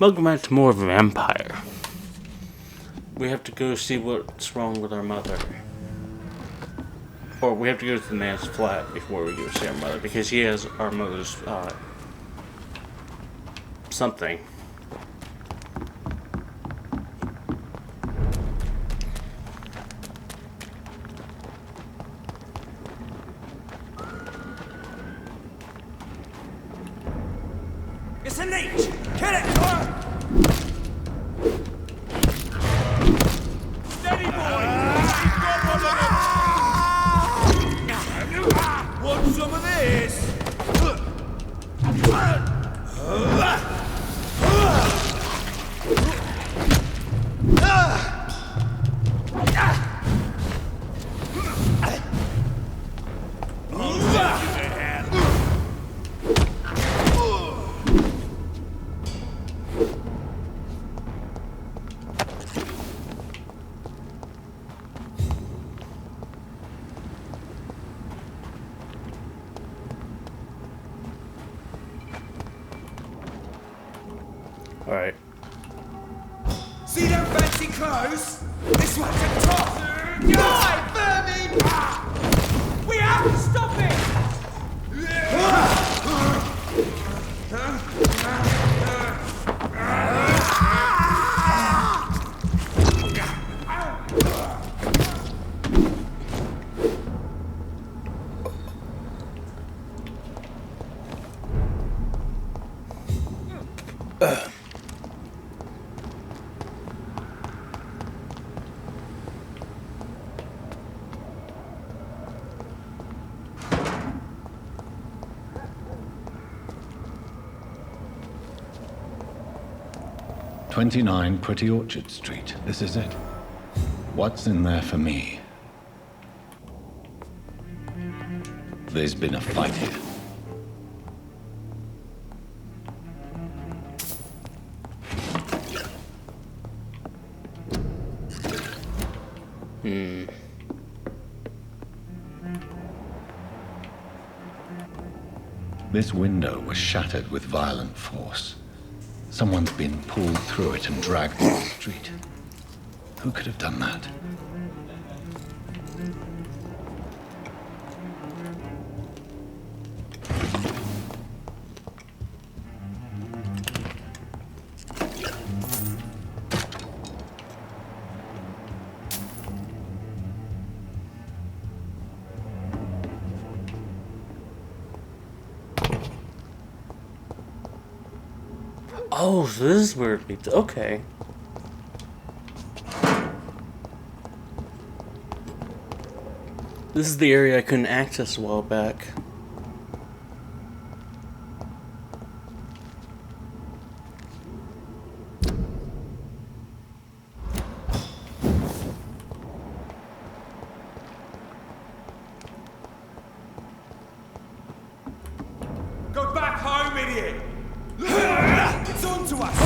Welcome back to more Vampyr. We have to go see what's wrong with our mother. Or we have to go to the man's flat before we go see our mother, because he has our mother's, something. It's a leech! Kill it! Steady, boy! Want some of this? Alright. See them fancy clothes? This one's a top! Die, vermin! We have to stop it! "29 Pretty Orchard Street. This is it. What's in there for me? There's been a fight here. This window was shattered with violent force. Someone's been pulled through it and dragged to the street. Who could have done that? Oh, so this is where it leads. Okay. This is the area I couldn't access a while back. Go back home, idiot! It's on to us!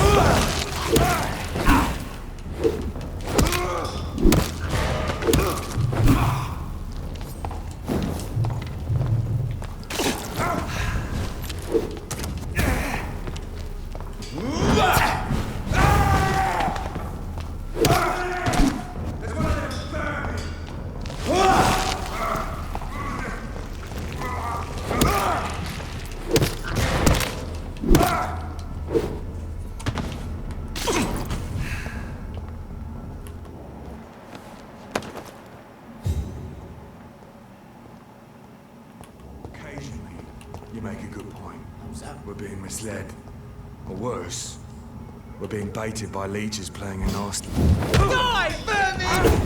You make a good point. We're being misled. Or worse, we're being baited by leeches playing a nasty. Die, vermin!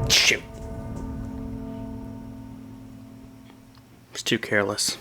Shoot. It's too careless.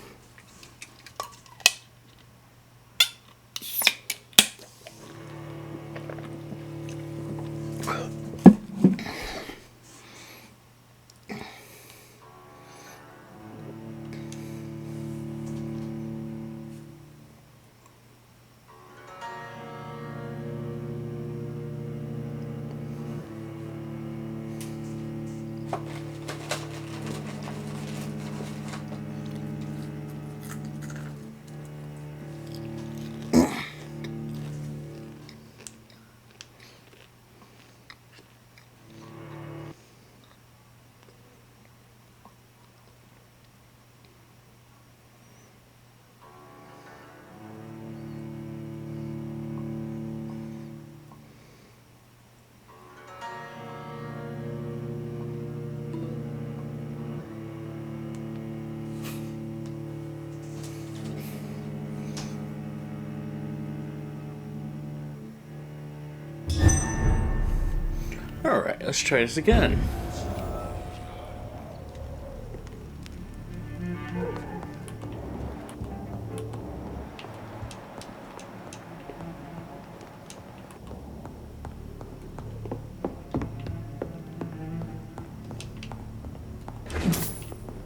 Alright, let's try this again.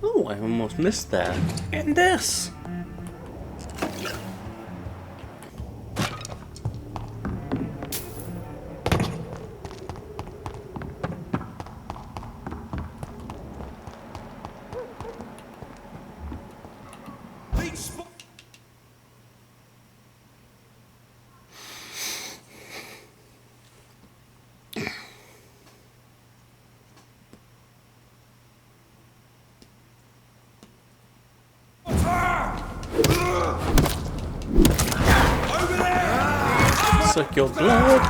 Oh, I almost missed that. And this! Suck your blood.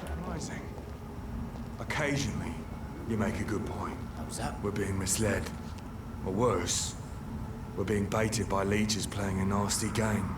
Surprising. Occasionally, you make a good point. We're being misled. Or worse, we're being baited by leeches playing a nasty game.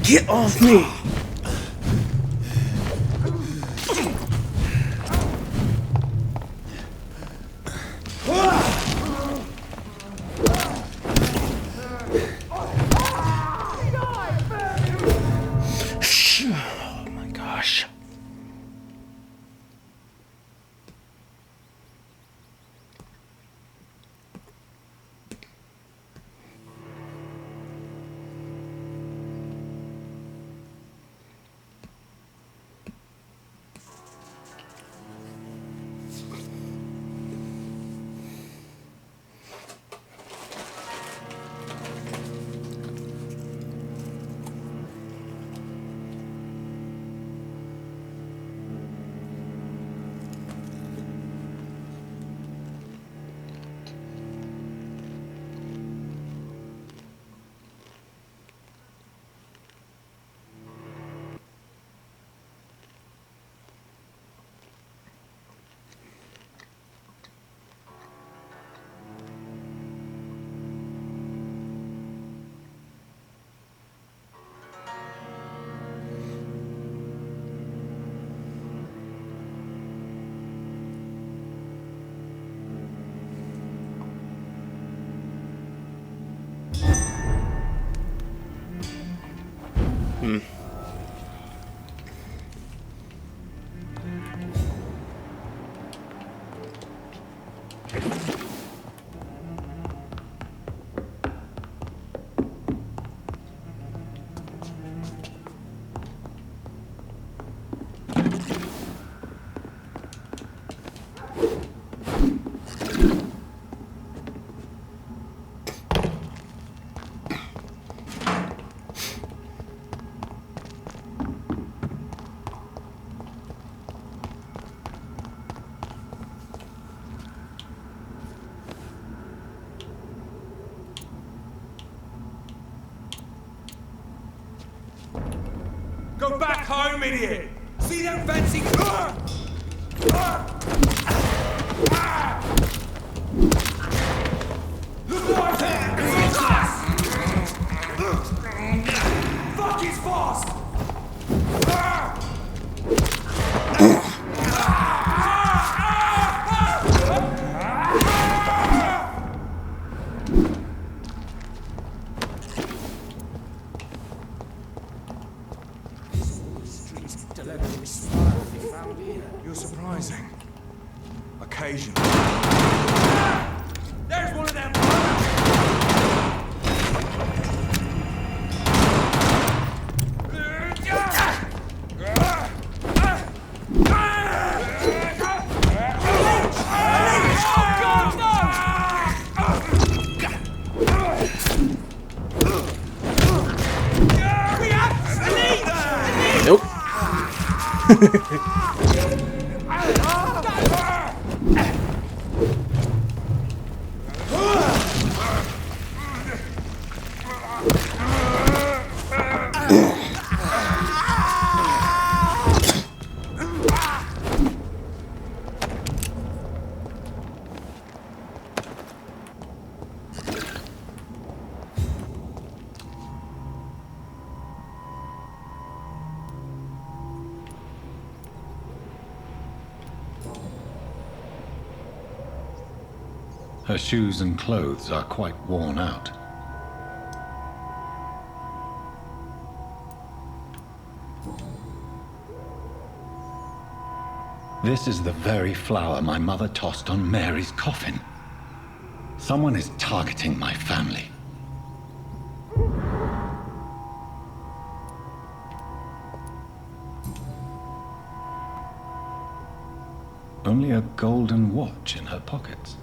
Get off me! Oh my gosh. Go back home, idiot! See them fancy... Look what it's us! Fuck, it's fast! You're surprising. Occasionally. There's one of them! Her shoes and clothes are quite worn out. This is the very flower my mother tossed on Mary's coffin. Someone is targeting my family. Only a golden watch in her pockets.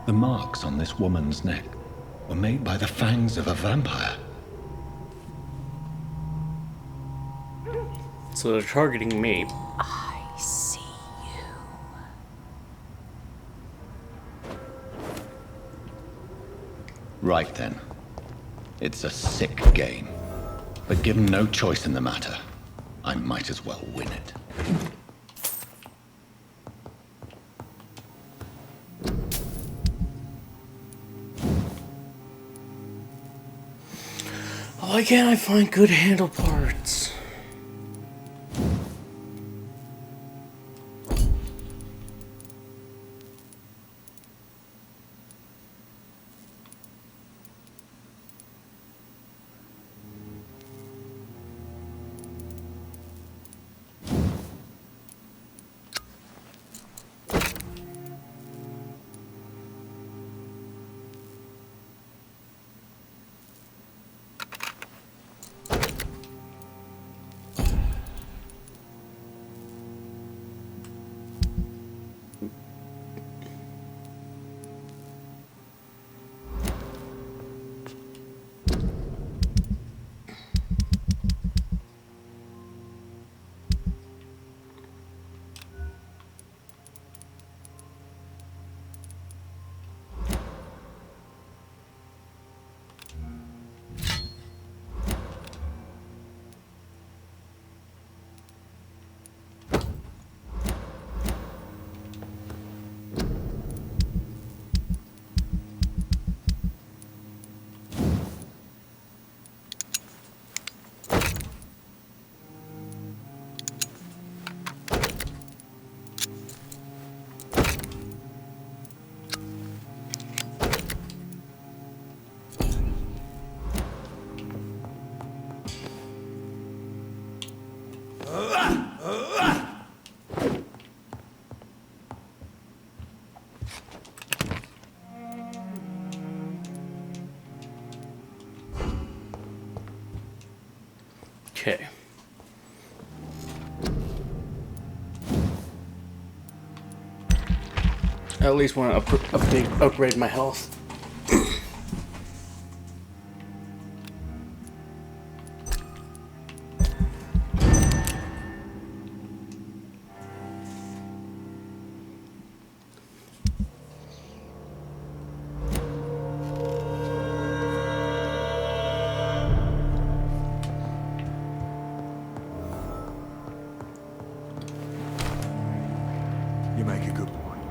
The marks on this woman's neck were made by the fangs of a vampire. So they're targeting me. I see you. Right then. It's a sick game. But given no choice in the matter, I might as well win it. Why can't I find good handle parts? Okay. I at least want to upgrade my health. You make a good point.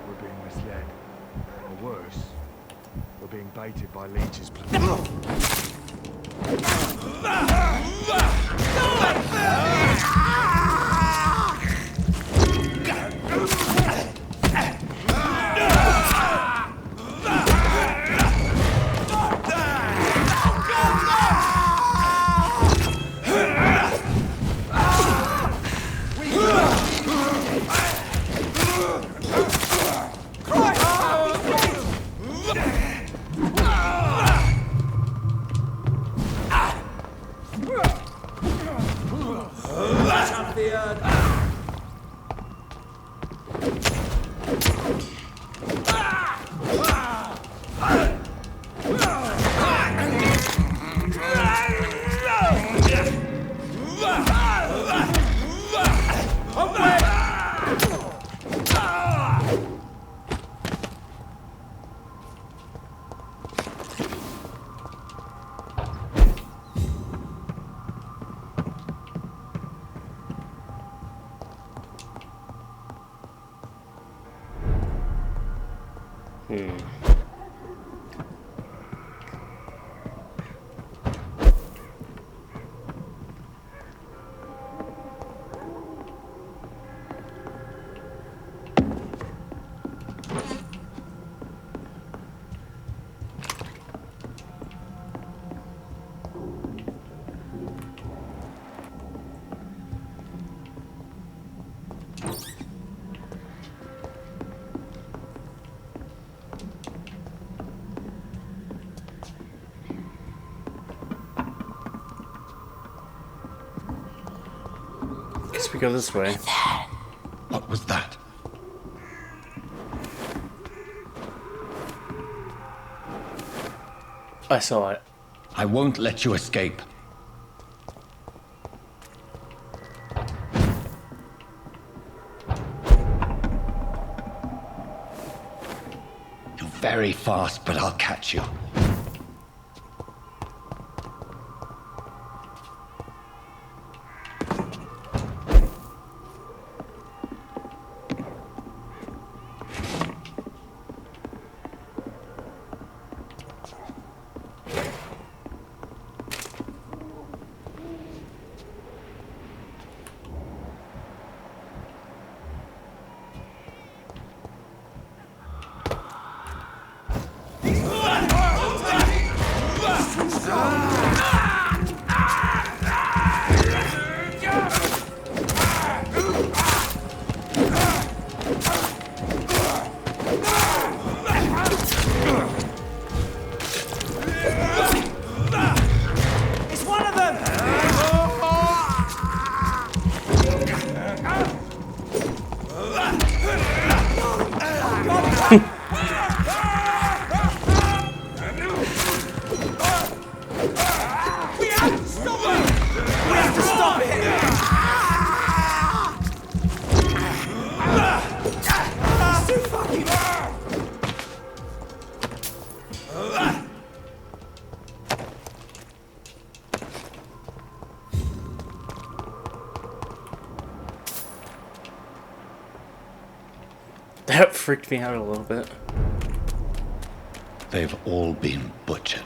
We're being misled. Or worse, we're being baited by leeches. guess we go this way. What was that? I saw it. I won't let you escape. You're very fast, but I'll catch you. That freaked me out a little bit. They've all been butchered.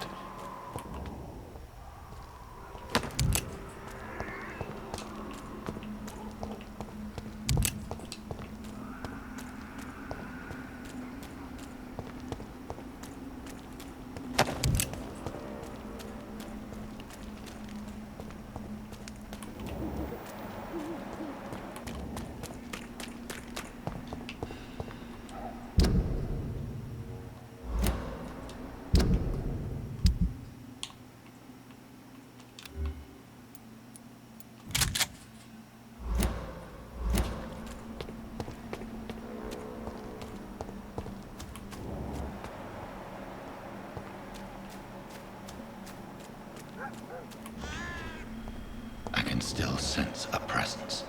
I can still sense a presence.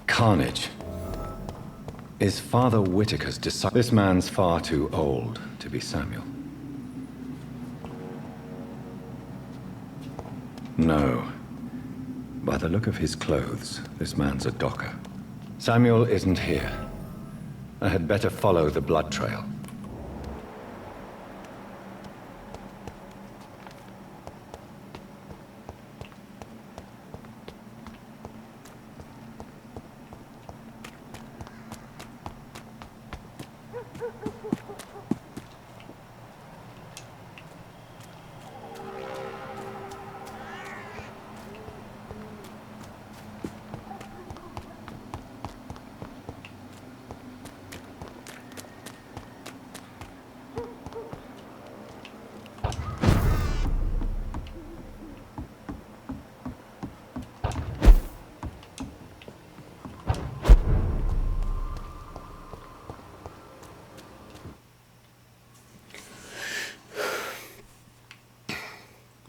Carnage is Father Whitaker's disciple. This man's far too old to be Samuel. No. By the look of his clothes, this man's a docker. Samuel isn't here. I had better follow the blood trail.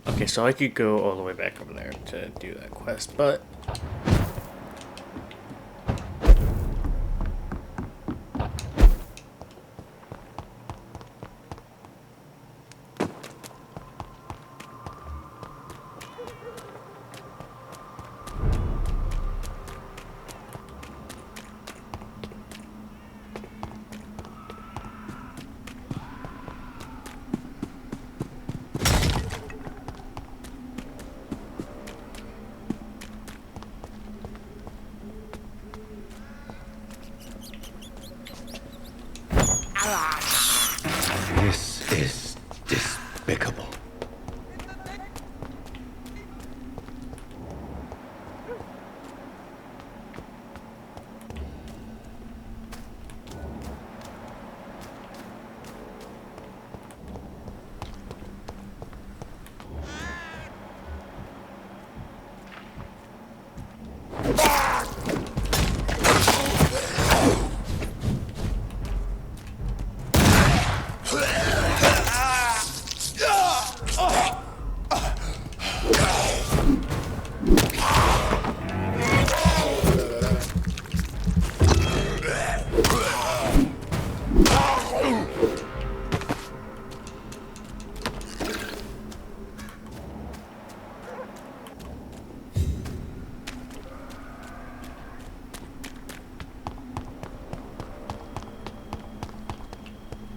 Okay, so I could go all the way back over there to do that quest, but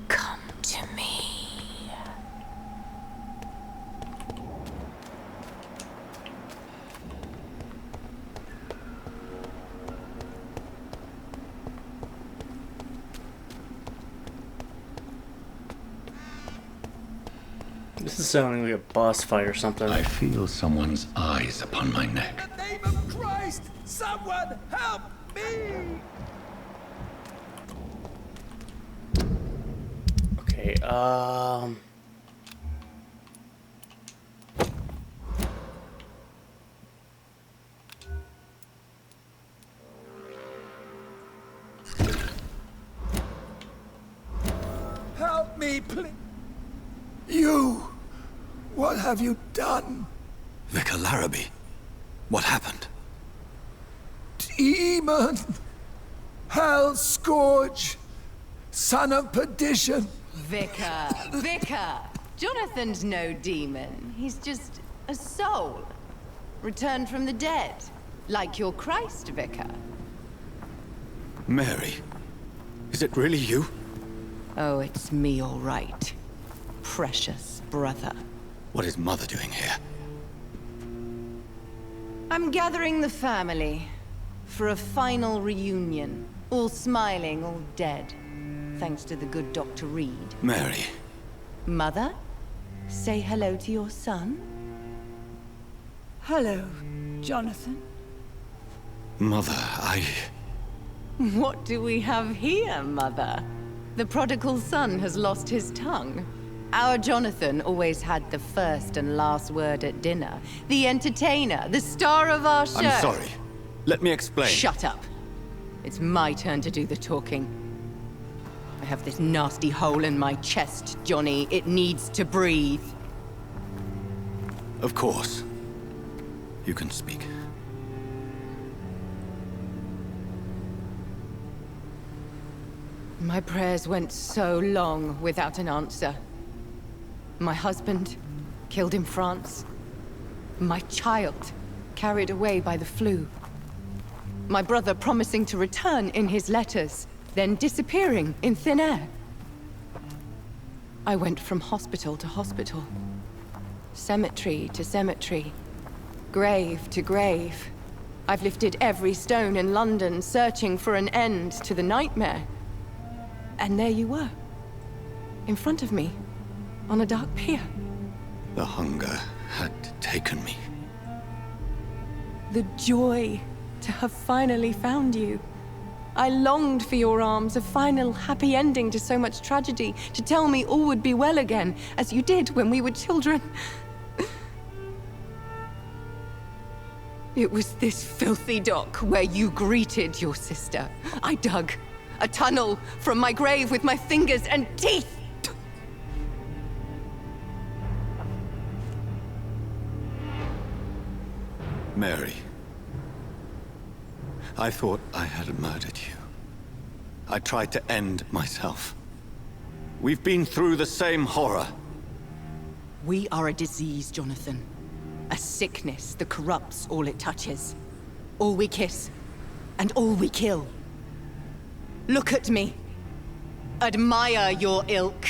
Come to me. This is sounding like a boss fight or something. I feel someone's eyes upon my neck. In the name of Christ, someone help me! Okay, Help me, please. You! What have you done? Vicar Larrabee, what happened? Demon! Hell Scourge! Son of perdition! Vicar! Jonathan's no demon. He's just a soul. Returned from the dead. Like your Christ, Vicar. Mary, is it really you? Oh, it's me, all right. Precious brother. What is Mother doing here? I'm gathering the family for a final reunion. All smiling, all dead. Thanks to the good Dr. Reed. Mary, Mother, say hello to your son. Hello, Jonathan. Mother, What do we have here, Mother? The prodigal son has lost his tongue. Our Jonathan always had the first and last word at dinner. The entertainer, the star of our show. I'm sorry. Let me explain. Shut up. It's my turn to do the talking. I have this nasty hole in my chest, Johnny. It needs to breathe. Of course. You can speak. My prayers went so long without an answer. My husband, killed in France. My child, carried away by the flu. My brother promising to return in his letters, then disappearing in thin air. I went from hospital to hospital. Cemetery to cemetery. Grave to grave. I've lifted every stone in London, searching for an end to the nightmare. And there you were. In front of me. On a dark pier. The hunger had taken me. The joy to have finally found you. I longed for your arms, a final happy ending to so much tragedy, to tell me all would be well again, as you did when we were children. It was this filthy dock where you greeted your sister. I dug a tunnel from my grave with my fingers and teeth. Mary, I thought I had murdered you. I tried to end myself. We've been through the same horror. We are a disease, Jonathan. A sickness that corrupts all it touches. All we kiss, and all we kill. Look at me. Admire your ilk.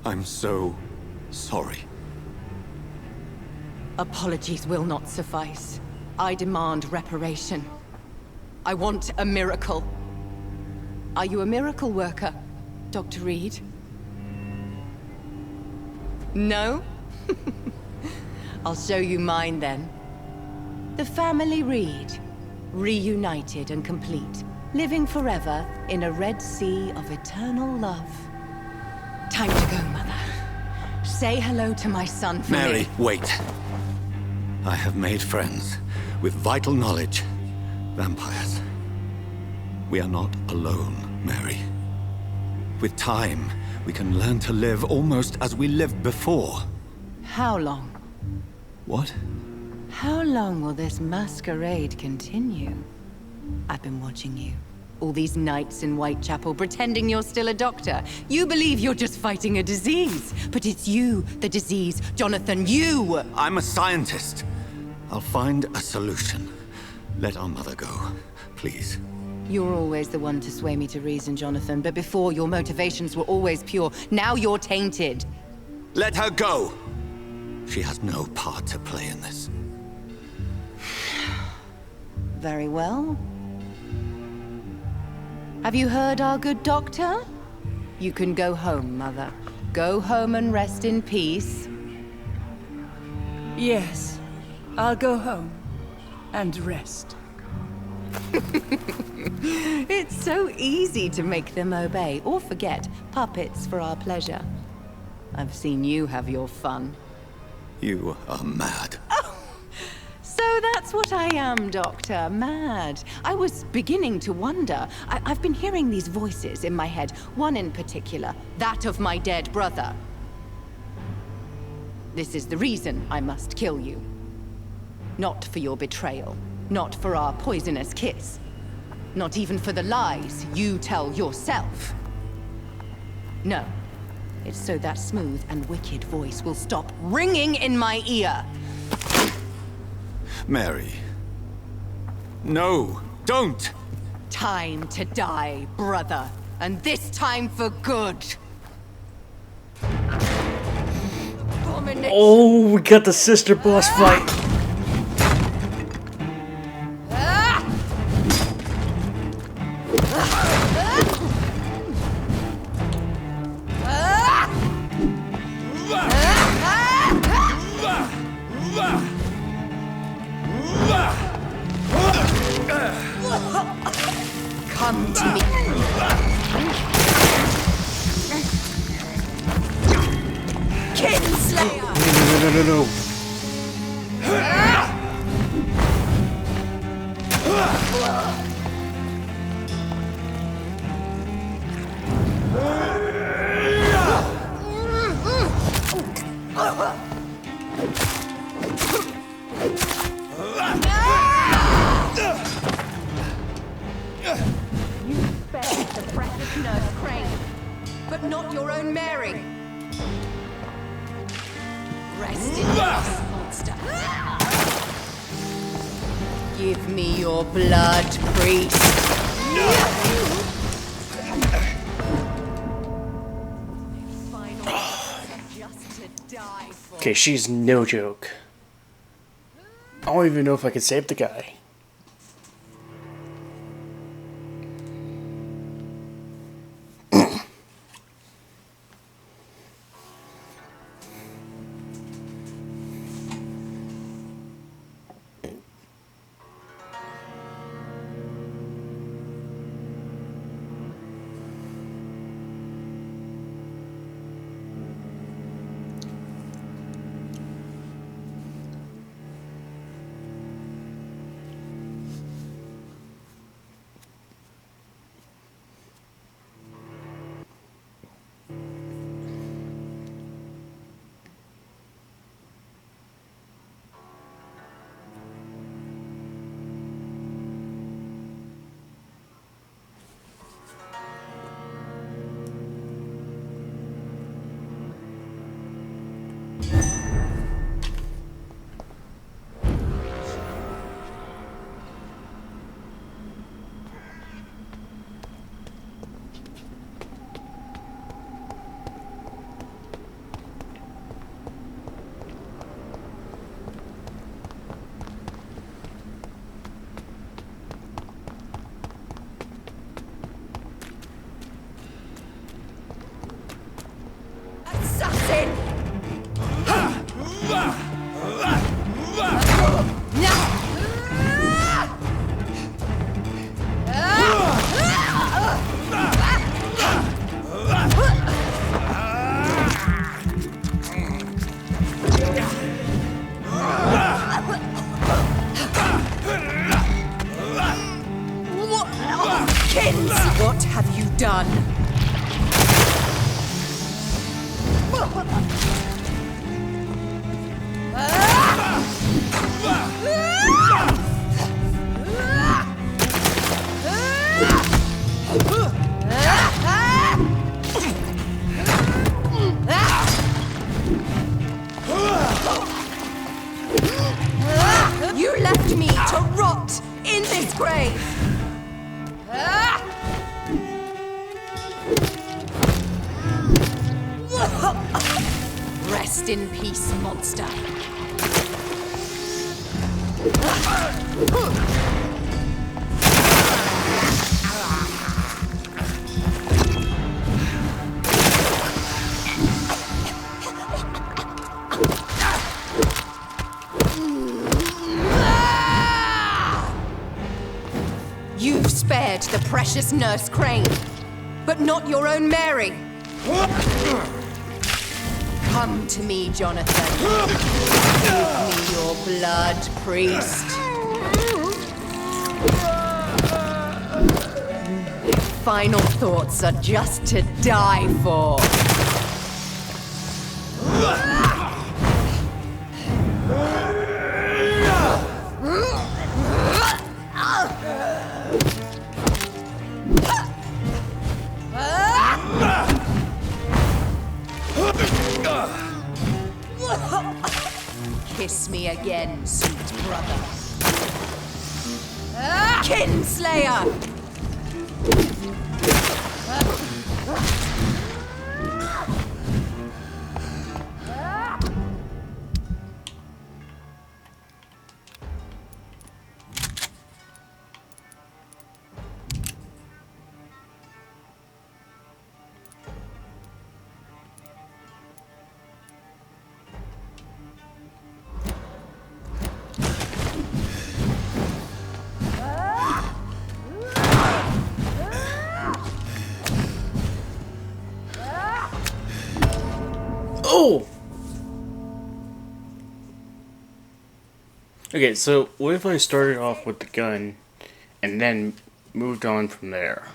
I'm so sorry. Apologies will not suffice. I demand reparation. I want a miracle. Are you a miracle worker, Dr. Reed? No? I'll show you mine then. The family Reed, reunited and complete, living forever in a red sea of eternal love. Time to go, Mother. Say hello to my son for me. Mary, wait. I have made friends with vital knowledge. Vampires. We are not alone, Mary. With time, we can learn to live almost as we lived before. How long? What? How long will this masquerade continue? I've been watching you. All these nights in Whitechapel pretending you're still a doctor. You believe you're just fighting a disease. But it's you, the disease. Jonathan, you! I'm a scientist. I'll find a solution. Let our mother go, please. You're always the one to sway me to reason, Jonathan. But before, your motivations were always pure. Now you're tainted. Let her go! She has no part to play in this. Very well. Have you heard our good doctor? You can go home, Mother. Go home and rest in peace. Yes, I'll go home and rest. It's so easy to make them obey or forget. Puppets for our pleasure. I've seen you have your fun. You are mad. So that's what I am, Doctor. Mad. I was beginning to wonder. I've been hearing these voices in my head. One in particular. That of my dead brother. This is the reason I must kill you. Not for your betrayal. Not for our poisonous kiss. Not even for the lies you tell yourself. No. It's so that smooth and wicked voice will stop ringing in my ear. Mary. No, don't! Time to die, brother. And this time for good. Abomination. Oh, we got the sister boss fight. Come to me. Kinslayer! No. You spared the precious nurse Crane, but not your own Mary. Rest in peace, monster. Give me your blood, priest. Okay, she's no joke. I don't even know if I can save the guy. Assassin! What have you done? grave! Rest in peace, monster. You've spared the precious Nurse Crane, but not your own Mary. Come to me, Jonathan. Give me your blood, priest. Final thoughts are just to die for. Kiss me again, sweet brother. Kinslayer! Oh! Okay, so what if I started off with the gun and then moved on from there?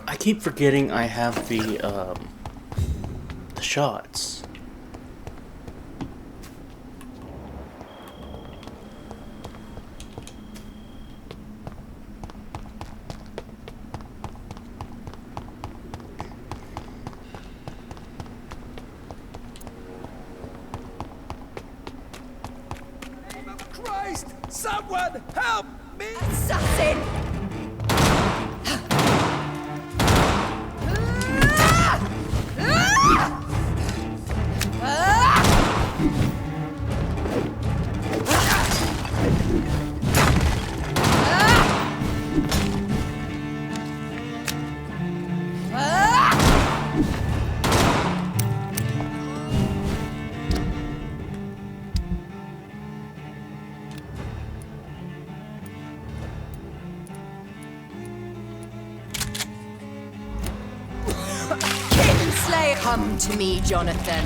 I keep forgetting I have the shots. Christ! Someone help me! Assassin! Come to me, Jonathan.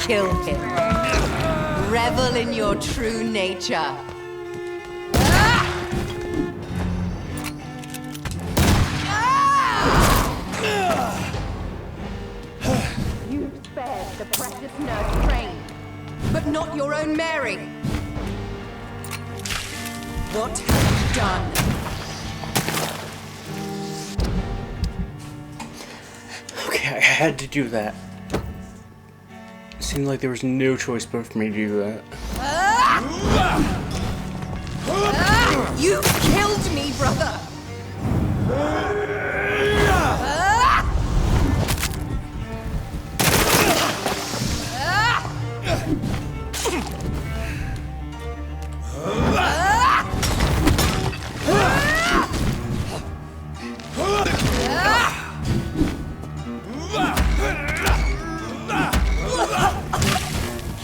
kill him. Revel in your true nature. You spared the precious nurse Train, but not your own Mary. What have you done? Okay, I had to do that. It seemed like there was no choice but for me to do that. You killed me, brother!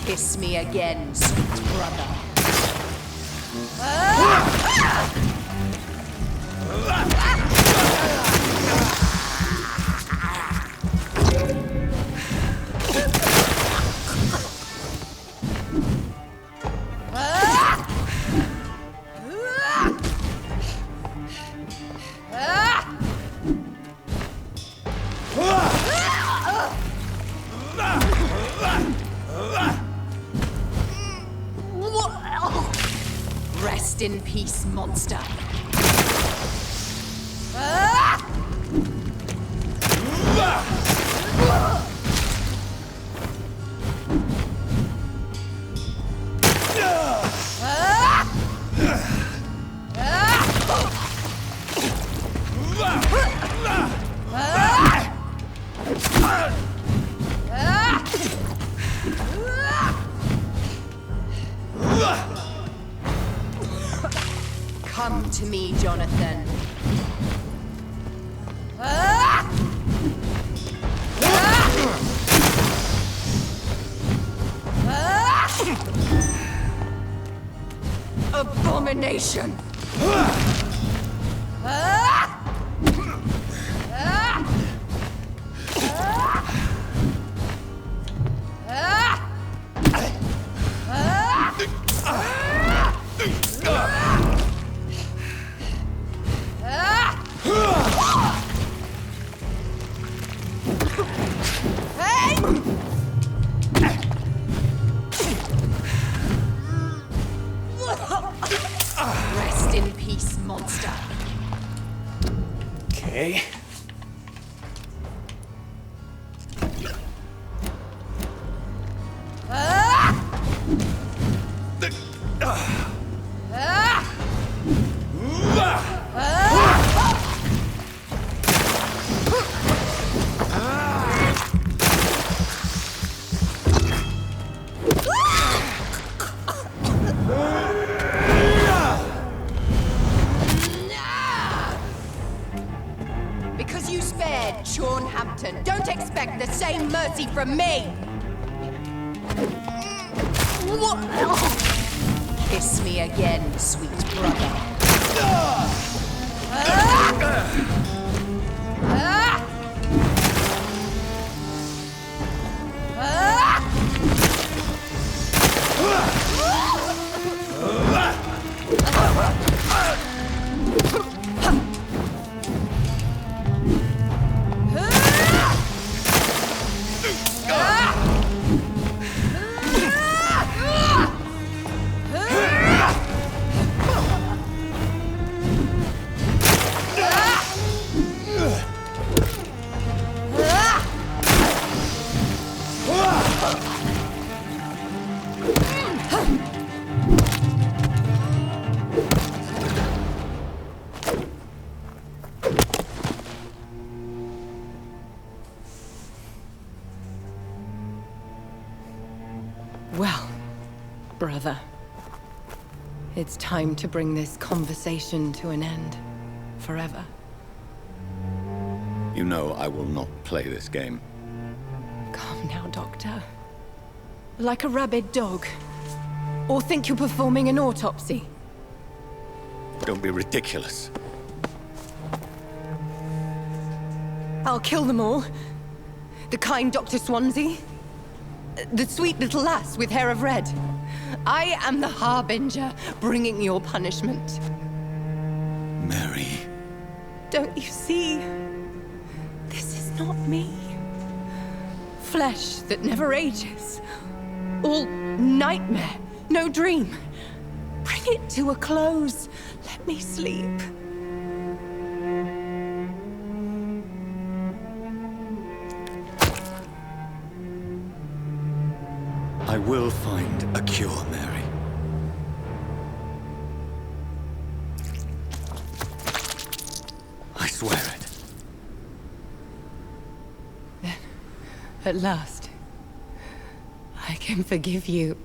Kiss me again, sweet brother. Rest in peace, monster. Come to me, Jonathan. Abomination! Rest in peace, monster. Okay. Because you spared Hampton, don't expect the same mercy from me! Kiss me again, sweet brother. Well, brother, it's time to bring this conversation to an end. Forever. You know I will not play this game. Calm now, Doctor. Like a rabid dog. Or think you're performing an autopsy. Don't be ridiculous. I'll kill them all. The kind Dr. Swansea. The sweet little lass with hair of red. I am the Harbinger, bringing your punishment. Mary. Don't you see? This is not me. Flesh that never ages. All nightmare, no dream. Bring it to a close. Let me sleep. I will find a cure, Mary. I swear it. At last, I can forgive you.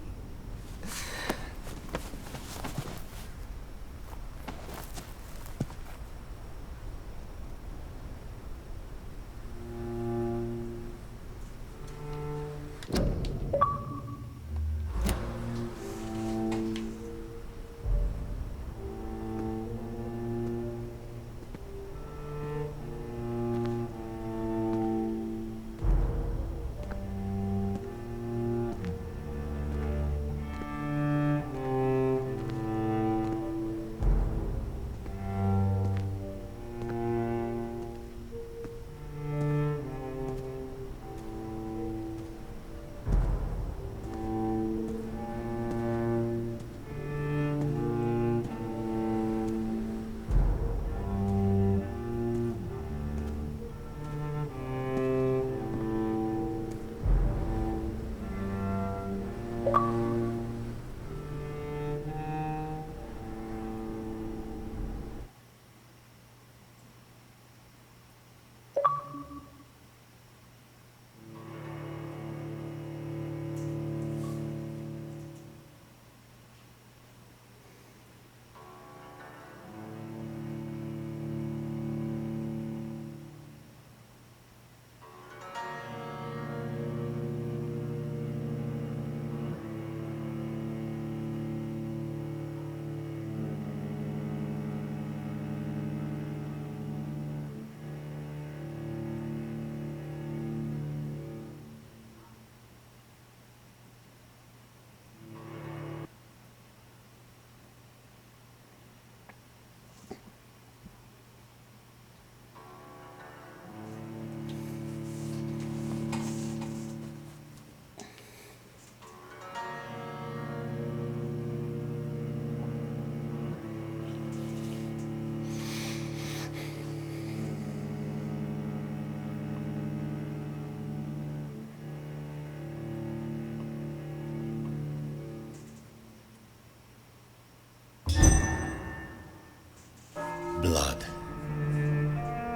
Blood.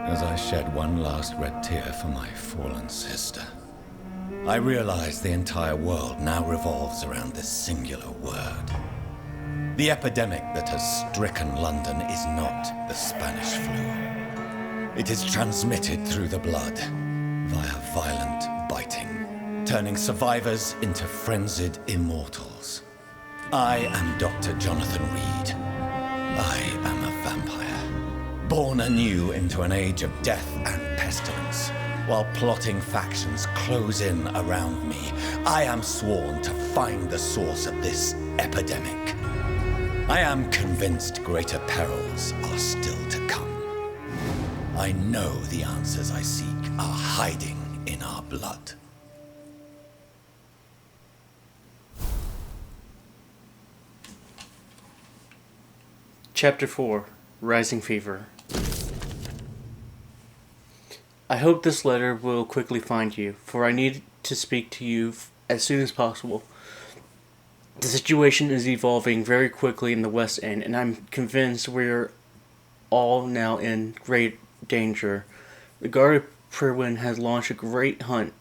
As I shed one last red tear for my fallen sister, I realize the entire world now revolves around this singular word. The epidemic that has stricken London is not the Spanish flu. It is transmitted through the blood, via violent biting, turning survivors into frenzied immortals. I am Dr. Jonathan Reed. I am a vampire, born anew into an age of death and pestilence. While plotting factions close in around me, I am sworn to find the source of this epidemic. I am convinced greater perils are still to come. I know the answers I seek are hiding in our blood. Chapter 4, Rising Fever. I hope this letter will quickly find you, for I need to speak to you as soon as possible. The situation is evolving very quickly in the West End, and I'm convinced we're all now in great danger. The Guard of Pyrwin has launched a great hunt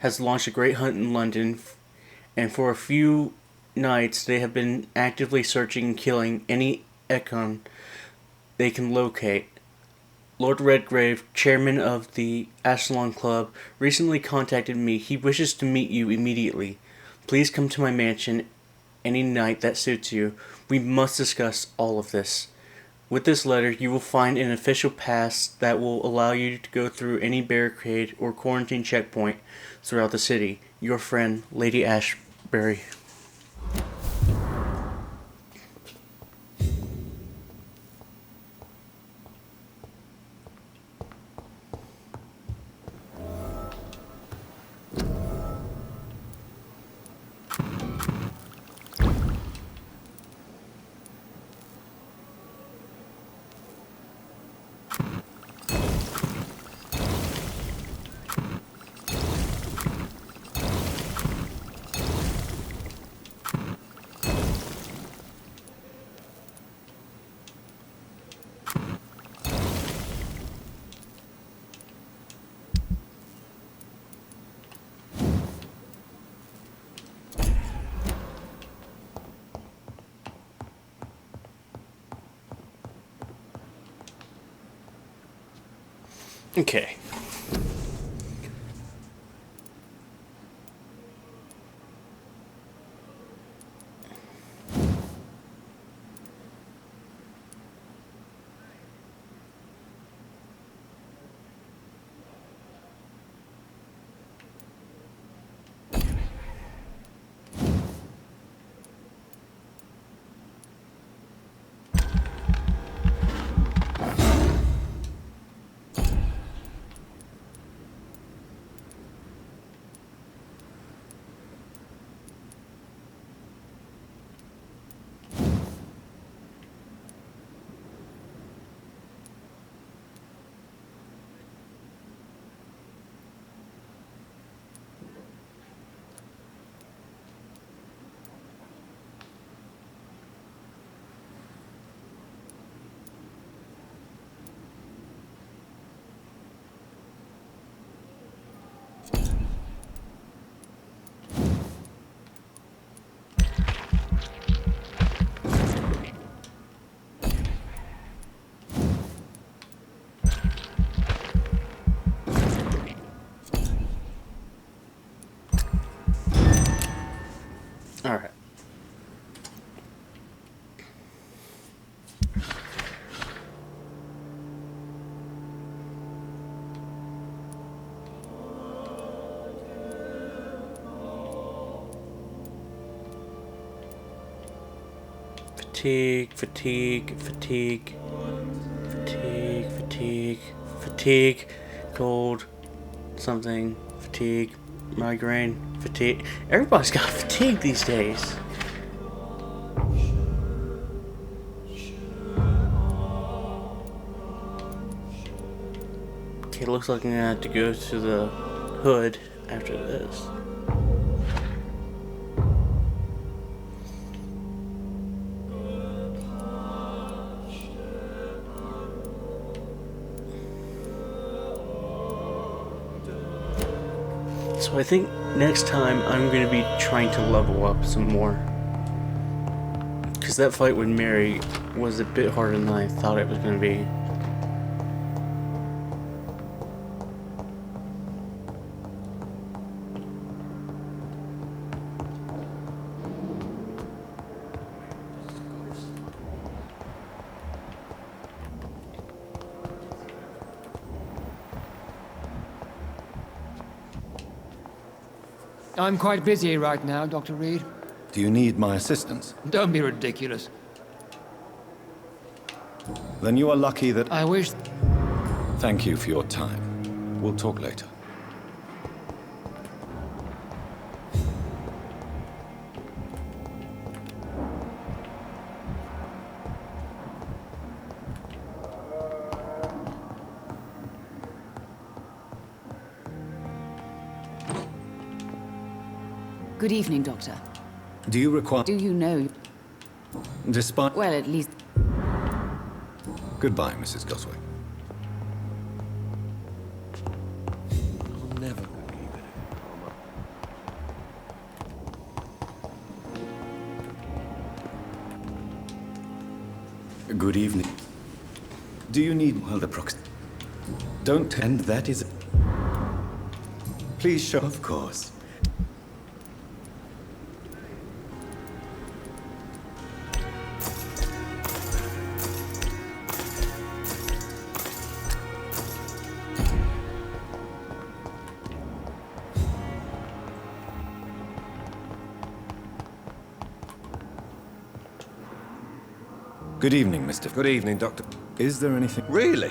in London, and for a few nights they have been actively searching and killing any icon they can locate. Lord Redgrave, chairman of the Ascalon Club, recently contacted me. He wishes to meet you immediately. Please come to my mansion any night that suits you. We must discuss all of this. With this letter, you will find an official pass that will allow you to go through any barricade or quarantine checkpoint throughout the city. Your friend, Lady Ashbury. Okay. Alright. Fatigue, fatigue, fatigue, fatigue, fatigue, fatigue, cold, something, fatigue, migraine, fatigue. Everybody's got fatigue these days. Okay, looks like I'm gonna have to go to the hood after this. So I think next time I'm going to be trying to level up some more. Because that fight with Mary was a bit harder than I thought it was going to be. I'm quite busy right now, Dr. Reed. Do you need my assistance? Don't be ridiculous. Then you are lucky that... I wish... Thank you for your time. We'll talk later. Good evening, Doctor. Do you require... Do you know... Despite... Well, at least... Goodbye, Mrs. Goswick. I'll never believe it. Good evening. Do you need... Well, the prox... Don't... And that is... Please show... Of course. Good evening, Mr. Good evening, Doctor. Is there anything... Really?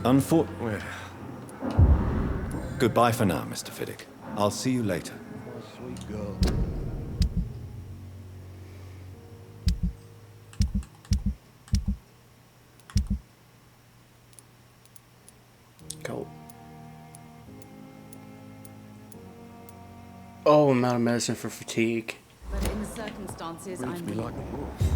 Unfortunately... Goodbye for now, Mr. Fiddick. I'll see you later. Sweet girl. Go. Oh, amount of medicine for fatigue. But in the circumstances, Reads I'm... me like a wolf.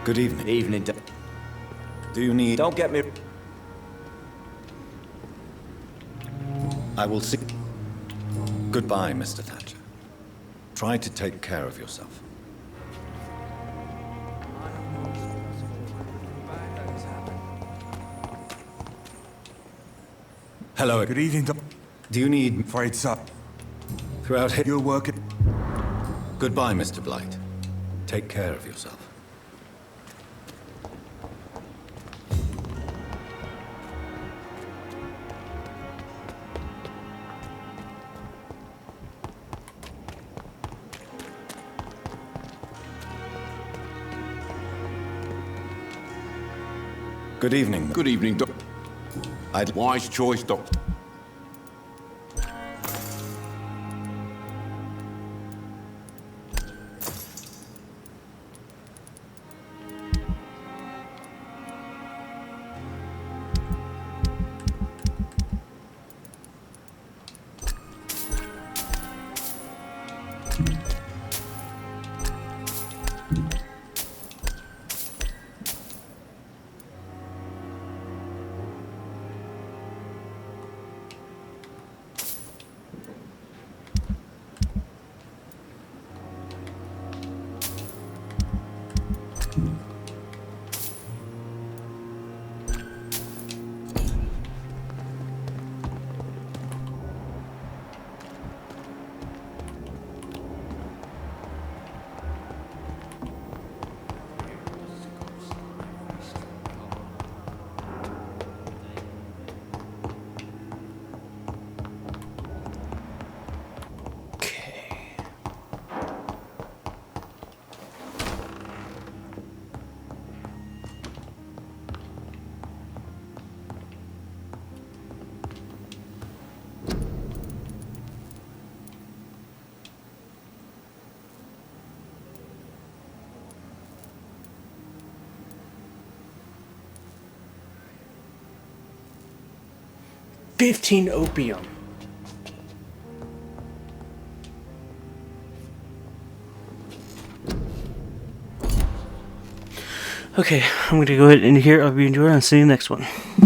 Good evening. Evening, Do you need... Don't get me... I will see... Goodbye, Mr. Thatcher. Try to take care of yourself. Hello. Good evening, Doc. Do you need... Afraid so. Throughout here... You're working... Goodbye, Mr. Blight. Take care of yourself. Good evening. Good evening, Doc. I'd... Wise choice, Doctor. $15 opium. Okay, I'm going to go ahead and here. I'll be enjoying and see you next one.